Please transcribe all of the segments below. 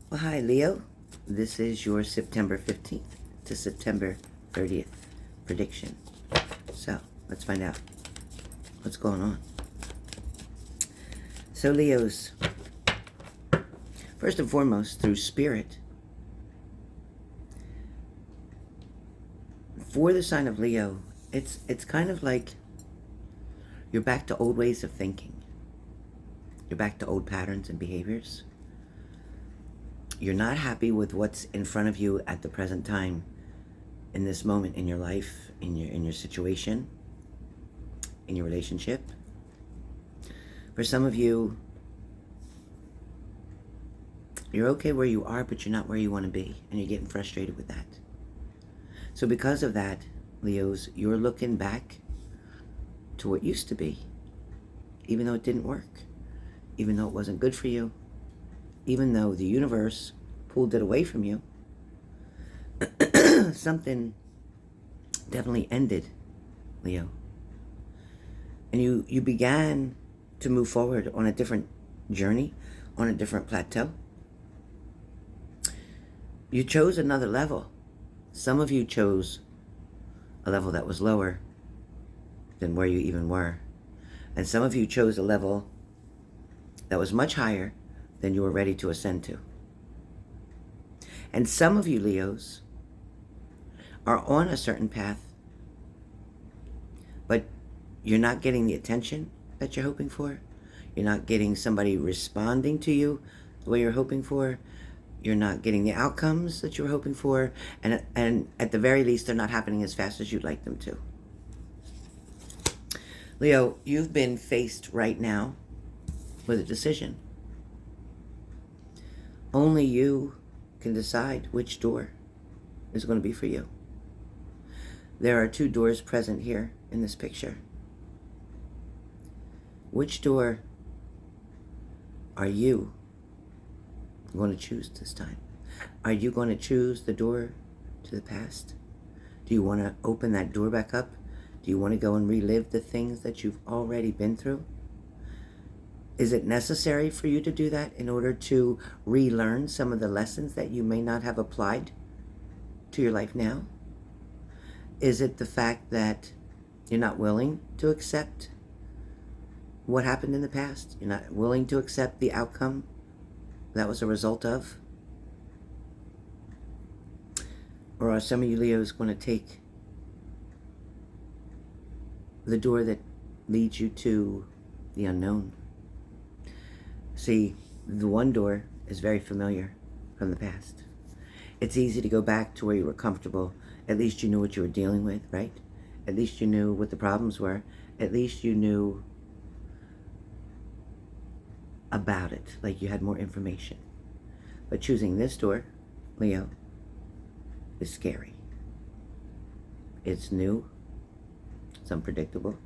Well, hi, Leo. This is your September 15th to September 30th prediction. So, let's find out what's going on. So, Leos, first and foremost, through spirit, for the sign of Leo, it's kind of like you're back to old ways of thinking. You're back to old patterns and behaviors. You're not happy with what's in front of you at the present time, in this moment in your life, in your situation, in your relationship. For some of you, you're okay where you are, but you're not where you want to be, and you're getting frustrated with that. So because of that, Leos, you're looking back to what used to be, even though it didn't work, even though it wasn't good for you, even though the universe pulled it away from you. Something definitely ended, Leo. And you began to move forward on a different journey, on a different plateau. You chose another level. Some of you chose a level that was lower than where you even were. And some of you chose a level that was much higher than you were ready to ascend to. And some of you, Leos, are on a certain path, but you're not getting the attention that you're hoping for. You're not getting somebody responding to you the way you're hoping for. You're not getting the outcomes that you were hoping for. And at the very least, they're not happening as fast as you'd like them to. Leo, you've been faced right now with a decision. Only you can decide which door is going to be for you. There are two doors present here in this picture. Which door are you going to choose this time? Are you going to choose the door to the past? Do you want to open that door back up? Do you want to go and relive the things that you've already been through? Is it necessary for you to do that in order to relearn some of the lessons that you may not have applied to your life now? Is it the fact that you're not willing to accept what happened in the past? You're not willing to accept the outcome that was a result of? Or are some of you Leos going to take the door that leads you to the unknown? See, the one door is very familiar from the past. It's easy to go back to where you were comfortable. At least you knew what you were dealing with, right? At least you knew what the problems were. At least you knew about it, like you had more information. But choosing this door, Leo, is scary. It's new. It's unpredictable.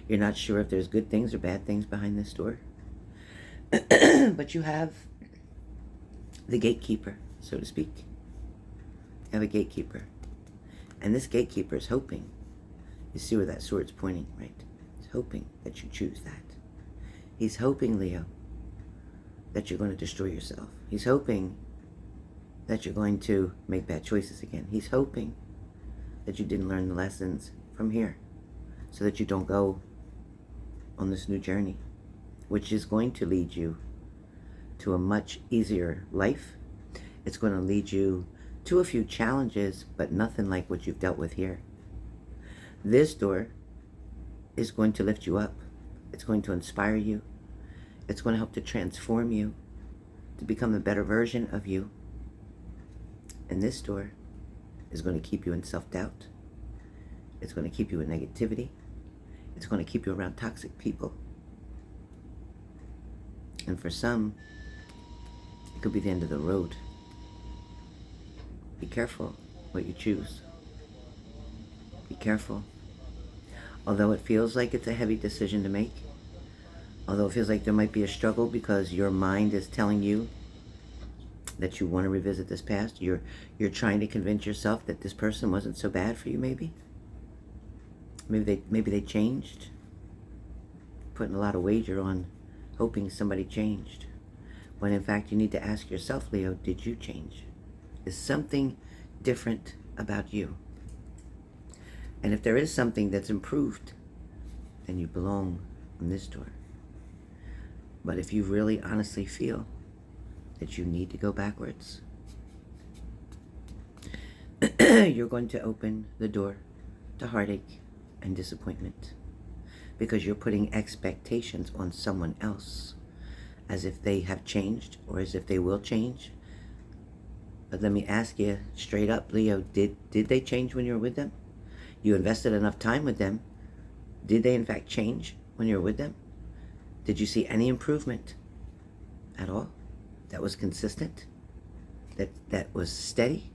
You're not sure if there's good things or bad things behind this door. But you have the gatekeeper, so to speak. You have a gatekeeper. And this gatekeeper is hoping. You see where that sword's pointing, right? He's hoping that you choose that. He's hoping, Leo, that you're going to destroy yourself. He's hoping that you're going to make bad choices again. He's hoping that you didn't learn the lessons from here so that you don't go on this new journey, which is going to lead you to a much easier life. It's going to lead you to a few challenges, but nothing like what you've dealt with here. This door is going to lift you up. It's going to inspire you. It's going to help to transform you to become a better version of you. And this door is going to keep you in self-doubt. It's going to keep you in negativity. It's going to keep you around toxic people. And for some, it could be the end of the road. Be careful what you choose. Be careful. Although it feels like it's a heavy decision to make, although it feels like there might be a struggle because your mind is telling you that you want to revisit this past, you're trying to convince yourself that this person wasn't so bad for you, maybe. Maybe they changed. Putting a lot of wager on hoping somebody changed. When in fact you need to ask yourself, Leo, did you change? Is something different about you? And if there is something that's improved, then you belong on this door. But if you really honestly feel that you need to go backwards, you're going to open the door to heartache and disappointment, because you're putting expectations on someone else as if they have changed or as if they will change. But let me ask you straight up, Leo, did they change when you were with them? You invested enough time with them. Did they in fact change when you were with them? Did you see any improvement at all that was consistent, that was steady?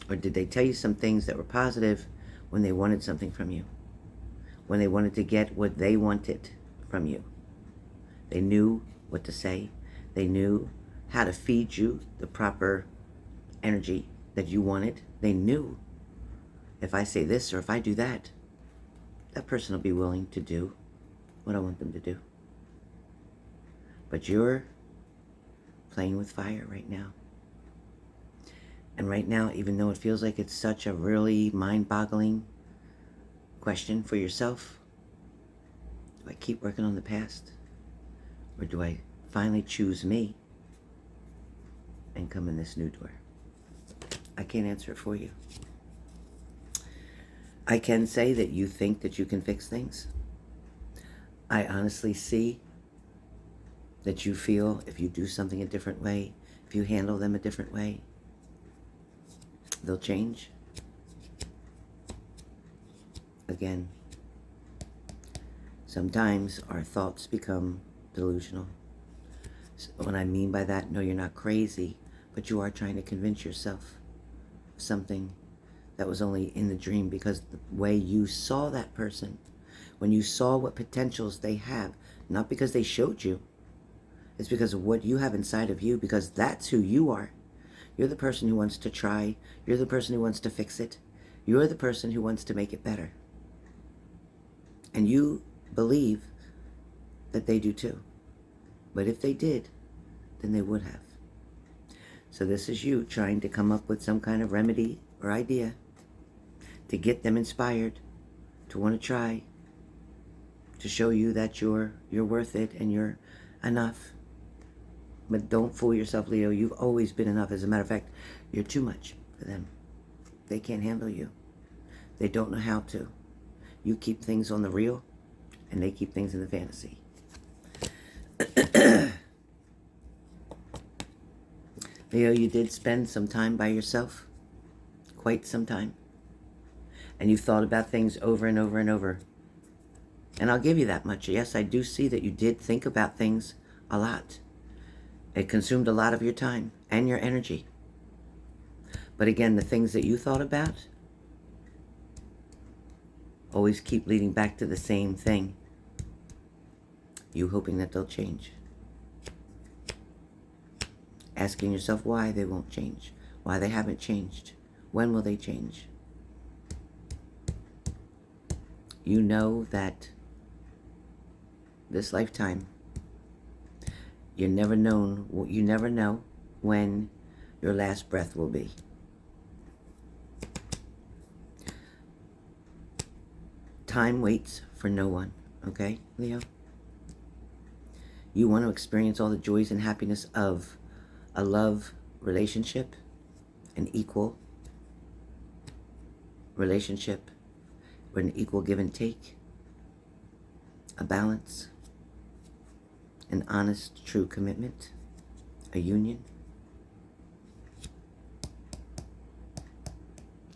Or did they tell you some things that were positive when they wanted something from you? When they wanted to get what they wanted from you? They knew what to say. They knew how to feed you the proper energy that you wanted. They knew, if I say this or if I do that, that person will be willing to do what I want them to do. But you're playing with fire right now. And right now, even though it feels like it's such a really mind-boggling question for yourself, do I keep working on the past? Or do I finally choose me and come in this new door? I can't answer it for you. I can say that you think that you can fix things. I honestly see that you feel if you do something a different way, if you handle them a different way, they'll change. Again, sometimes our thoughts become delusional. So what I mean by that, no, you're not crazy, but you are trying to convince yourself of something that was only in the dream, because the way you saw that person, when you saw what potentials they have, not because they showed you, it's because of what you have inside of you, because that's who you are. You're the person who wants to try. You're the person who wants to fix it. You're the person who wants to make it better. And you believe that they do too. But if they did, then they would have. So this is you trying to come up with some kind of remedy or idea to get them inspired, to want to try, to show you that you're worth it and you're enough. But don't fool yourself, Leo. You've always been enough. As a matter of fact, you're too much for them. They can't handle you. They don't know how to. You keep things on the real, and they keep things in the fantasy. Leo, you did spend some time by yourself. Quite some time. And you've thought about things over and over and over. And I'll give you that much. Yes, I do see that you did think about things a lot. It consumed a lot of your time and your energy. But again, the things that you thought about always keep leading back to the same thing. You hoping that they'll change. Asking yourself why they won't change. Why they haven't changed. When will they change? You know that this lifetime, you never know when your last breath will be. Time waits for no one, okay, Leo? You want to experience all the joys and happiness of a love relationship, an equal relationship, with an equal give and take, a balance, an honest, true commitment, a union.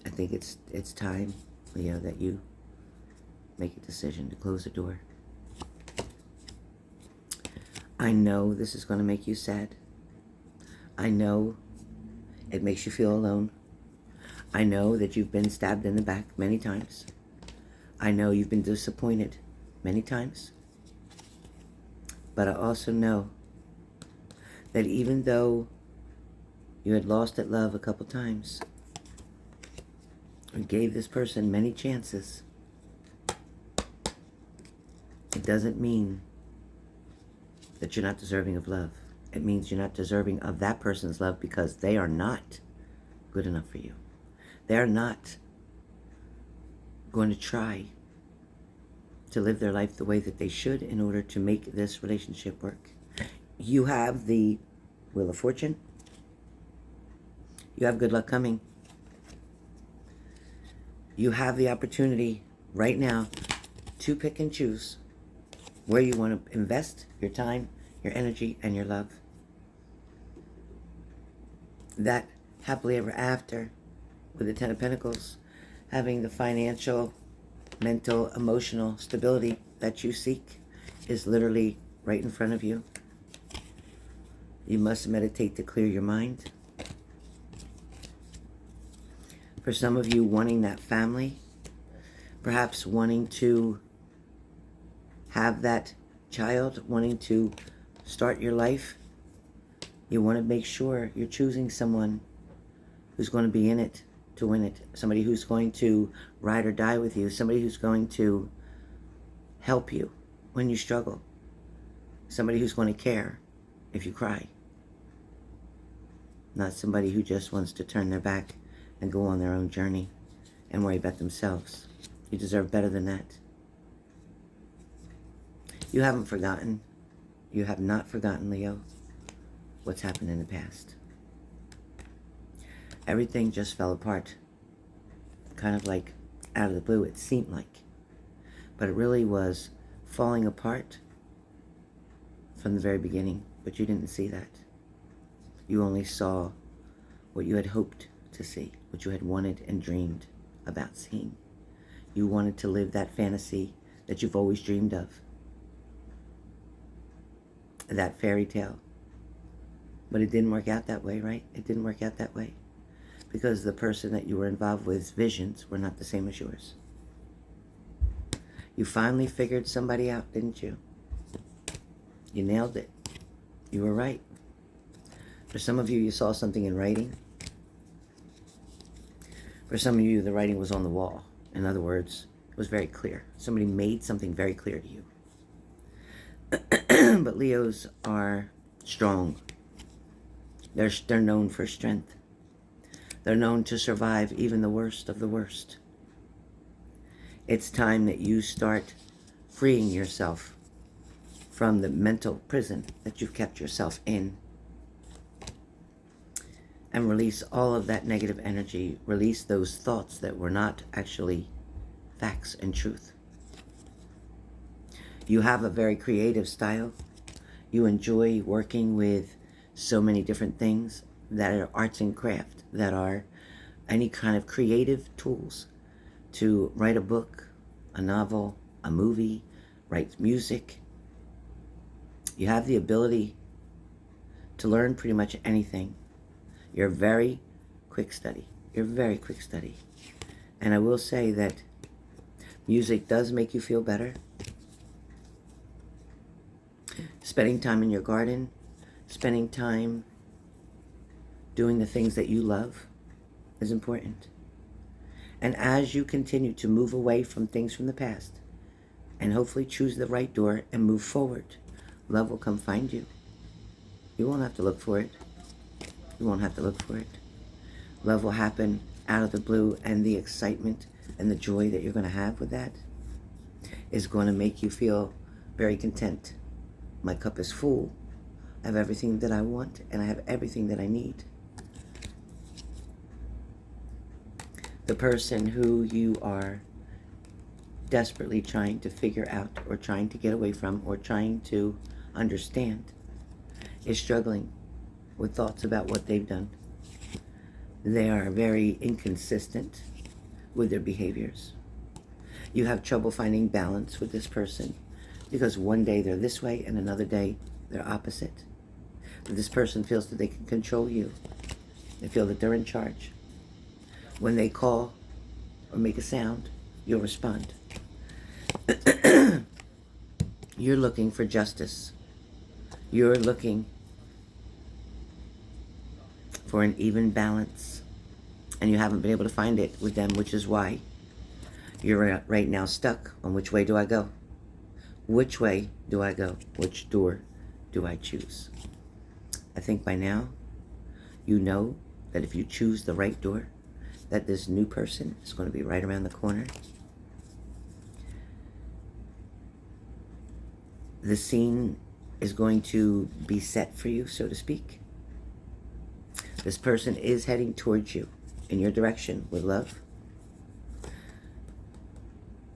I think it's time, Leo, that you make a decision to close the door. I know this is going to make you sad. I know it makes you feel alone. I know that you've been stabbed in the back many times. I know you've been disappointed many times. But I also know that even though you had lost that love a couple times, and gave this person many chances, it doesn't mean that you're not deserving of love. It means you're not deserving of that person's love because they are not good enough for you. They are not going to try to live their life the way that they should in order to make this relationship work. You have the Wheel of Fortune. You have good luck coming. You have the opportunity right now to pick and choose where you want to invest your time, your energy, and your love. That happily ever after with the Ten of Pentacles, having the financial, mental, emotional stability that you seek is literally right in front of you. You must meditate to clear your mind. For some of you, wanting that family, perhaps wanting to have that child, wanting to start your life, you want to make sure you're choosing someone who's going to be in it to win it. Somebody who's going to ride or die with you. Somebody who's going to help you when you struggle. Somebody who's going to care if you cry. Not somebody who just wants to turn their back and go on their own journey and worry about themselves. You deserve better than that. You haven't forgotten. You have not forgotten, Leo, what's happened in the past. Everything just fell apart. Kind of like out of the blue, it seemed like. But it really was falling apart from the very beginning. But you didn't see that. You only saw what you had hoped to see, what you had wanted and dreamed about seeing. You wanted to live that fantasy that you've always dreamed of. That fairy tale. But it didn't work out that way, right? It didn't work out that way. Because the person that you were involved with's visions were not the same as yours. You finally figured somebody out, didn't you? You nailed it. You were right. For some of you, you saw something in writing. For some of you, the writing was on the wall. In other words, it was very clear. Somebody made something very clear to you. But Leos are strong. They're known for strength. They're known to survive even the worst of the worst. It's time that you start freeing yourself from the mental prison that you've kept yourself in. And release all of that negative energy. Release those thoughts that were not actually facts and truth. You have a very creative style. You enjoy working with so many different things that are arts and craft, that are any kind of creative tools to write a book, a novel, a movie, write music. You have the ability to learn pretty much anything. You're a very quick study. You're a very quick study. And I will say that music does make you feel better. Spending time in your garden, spending time doing the things that you love is important. And as you continue to move away from things from the past and hopefully choose the right door and move forward, love will come find you. You won't have to look for it. You won't have to look for it. Love will happen out of the blue, and the excitement and the joy that you're going to have with that is going to make you feel very content. My cup is full. I have everything that I want, and I have everything that I need. The person who you are desperately trying to figure out or trying to get away from or trying to understand is struggling with thoughts about what they've done. They are very inconsistent with their behaviors. You have trouble finding balance with this person because one day they're this way and another day they're opposite. This person feels that they can control you. They feel that they're in charge. When they call or make a sound, you'll respond. You're looking for justice. You're looking for an even balance, and you haven't been able to find it with them, which is why you're right now stuck on which way do I go? Which way do I go? Which door do I choose? I think by now, you know that if you choose the right door, that this new person is going to be right around the corner. The scene is going to be set for you, so to speak. This person is heading towards you in your direction with love.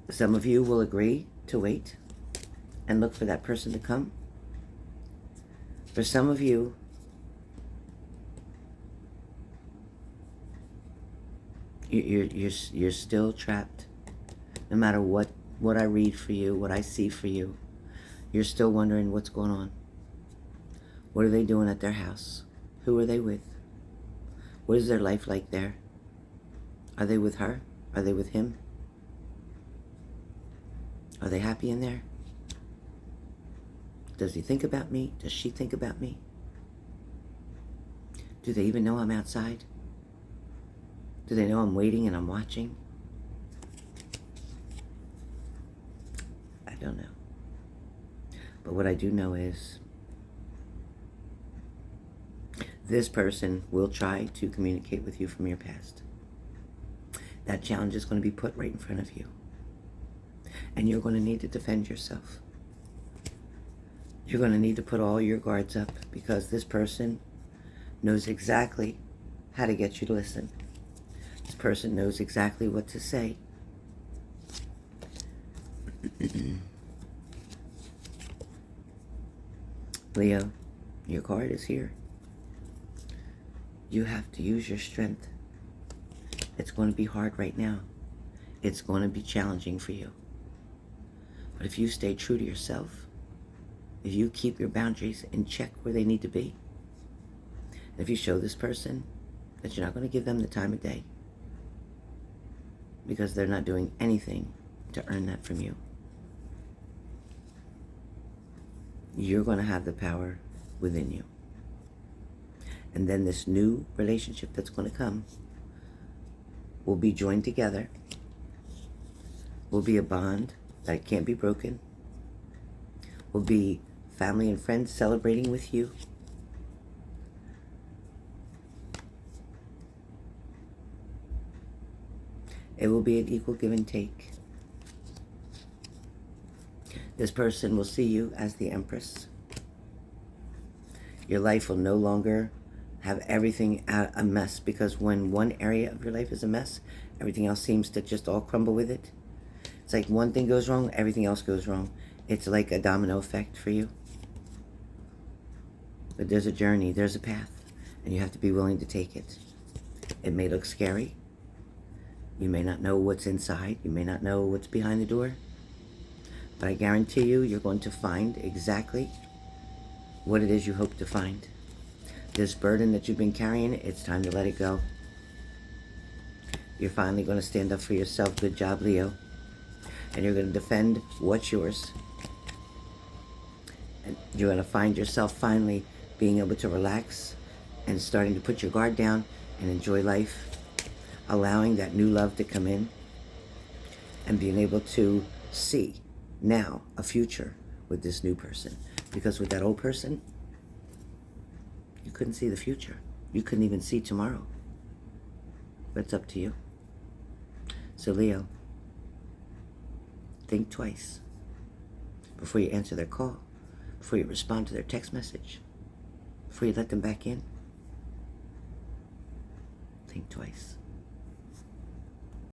Some of you will agree to wait and look for that person to come. For some of you, you're still trapped. No matter what I read for you, what I see for you, you're still wondering what's going on. What are they doing at their house? Who are they with? What is their life like there? Are they with her? Are they with him? Are they happy in there? Does he think about me? Does she think about me? Do they even know I'm outside? Do they know I'm waiting and I'm watching? I don't know. But what I do know is this person will try to communicate with you from your past. That challenge is going to be put right in front of you. And you're going to need to defend yourself. You're going to need to put all your guards up because this person knows exactly how to get you to listen. This person knows exactly what to say. Leo, your card is here. You have to use your strength. It's going to be hard right now. It's going to be challenging for you. But if you stay true to yourself, if you keep your boundaries in check where they need to be, and if you show this person that you're not going to give them the time of day because they're not doing anything to earn that from you, you're going to have the power within you. And then this new relationship that's going to come will be joined together, will be a bond that can't be broken, will be family and friends celebrating with you. It will be an equal give and take. This person will see you as the Empress. Your life will no longer have everything a mess, because when one area of your life is a mess, everything else seems to just all crumble with it. It's like one thing goes wrong, everything else goes wrong. It's like a domino effect for you. But there's a journey, there's a path, and you have to be willing to take it. It may look scary. You may not know what's inside. You may not know what's behind the door. But I guarantee you, you're going to find exactly what it is you hope to find. This burden that you've been carrying, it's time to let it go. You're finally going to stand up for yourself. Good job, Leo. And you're going to defend what's yours. And you're going to find yourself finally being able to relax and starting to put your guard down and enjoy life, allowing that new love to come in, and being able to see now a future with this new person. Because with that old person, you couldn't see the future. You couldn't even see tomorrow. But it's up to you. So Leo, think twice before you answer their call, before you respond to their text message, before you let them back in. Think twice.